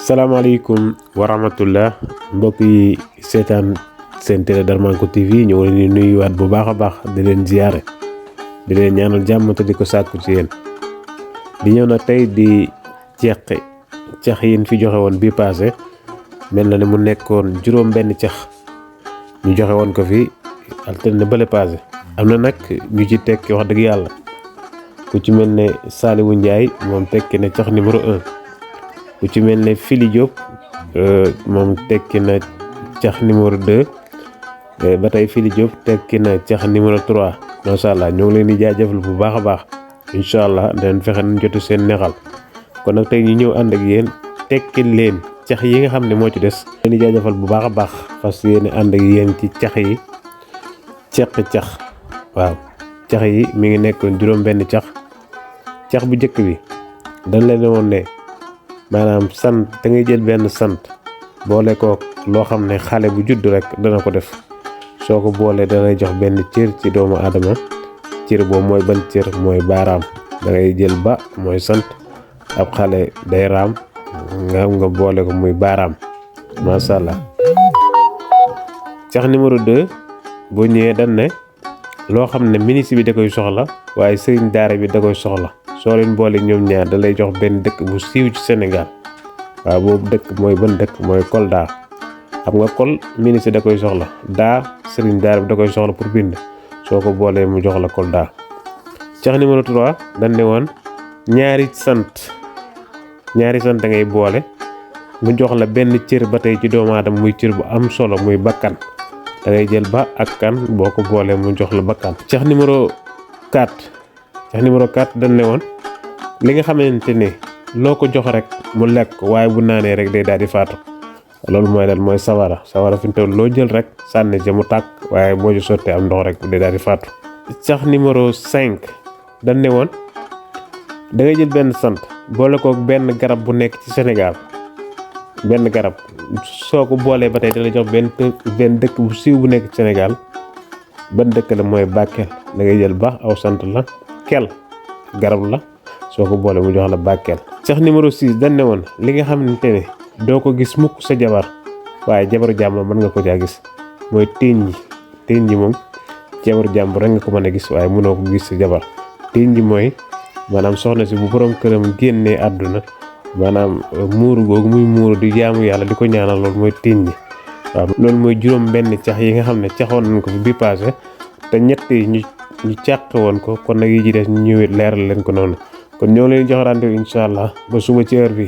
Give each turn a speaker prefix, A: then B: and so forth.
A: salaamaaleykum wa rahmatullah mbokk yi seetaan seen télé Darmanko TV ñoo leen di nuyuwaat bu baax a baax di leen ziyaare di leen ñaanal jàmm te di ko sàkku ci yéen di ñëw nag tey di cax yi fi joxe woon bii passé mel na ne mu nekkoon juróom benn cax ñu joxe woon ko fi altine bële passé am na nag ñu ci tekki wax dëgg yàlla ku ci mel ne Saliou Ndiaye moom tekki na cax numéro 1 ku ci mel ne Fili Diop moom tekki na cax numéro 2 ba tey Fili Diop tekki na cax numéro 3 macha allah ñoo ngi leen di jaajëfal bu baax a baax incha allah danañ fexe nañ jotu seen neexal kon nag tey ñu ñëw ànd ak yéen tekki leen cax yi nga xam ne moo ci des. leen di jaajëfal bu baax a baax fas yéene ànd ak yéen ci cax yi cax waaw cax yi mi ngi nekkoon juróom benn cax bu njëkk bi dañ leen woon ne maanaam sant da ngay jël benn sant boole ko loo xam ne xale bu judd rek dana ko def soo ko boolee danay jox benn cër ci doomu aadama cër boobu mooy ban cër mooy baaraam da ngay jël ba mooy sant ab xale day raam nga boole ko muy baaraam macha allah. cax numéro 2 boo ñëwee dañ ne loo xam ne ministre bi da koy soxla waaye sëriñ daara bi da koy soxla soo leen boole ñoom ñaar da lay jox benn dëkk bu siiw ci Sénégal waaw boobu dëkk mooy ban dëkk mooy Kolda xam nga Kol ministre da koy soxla daa sëriñ daara bi da koy soxla pour bind soo ko boolee mu jox la Kolda. cax numéro 3 dañ ne woon ñaari sant da ngay boole mu jox la benn cër ba tey ci doomu aadama muy cër bu am solo muy bakkan da ngay jël ba ak kan boo ko boolee mu jox la bakkan. cax numéro 4 dañ ne woon li nga xamante ne loo ko jox rek mu lekk waaye bu naanee rek day daal di faatu loolu mooy lan mooy sawara fi mu toll loo jël rek sànni ca mu tàkk waaye boo ci sottee am ndox rek day daal di faatu. cax numéro 5 dañ ne woon da ngay jël benn sant boole ko benn garab bu nekk ci Sénégal benn garab soo ko boolee ba tey da la jox benn dëkk bu siiw bu nekk ci Sénégal ban dëkk la mooy Bakel da ngay jël ba aw sant la kel garab la soo ko boolee mu jox la Bakel. cax numéro 6 dañ ne woon li nga xamante ne doo ko gis mukk sa jabar waaye jabaru jàmbur mën nga ko caa gis mooy téeñ ji moom jabaru jàmbur rek nga ko mën a gis waaye mënoo ko gis sa jabar téeñ ji mooy maanaam soxna si bu borom këram génnee àdduna maanaam muuru googu muy muuru di jaamu yàlla di ko ñaanal loolu mooy téeñ ji waaw loolu mooy juróom benn cax yi nga xam ne caxoon nañ ko fi bi passé te ñett yi ñu càq woon ko kon nag yi ci des ñu ñëwee leeral leen ko noonu kon ñoo leen jox rendez-vous incha allah ba suba ci heure bi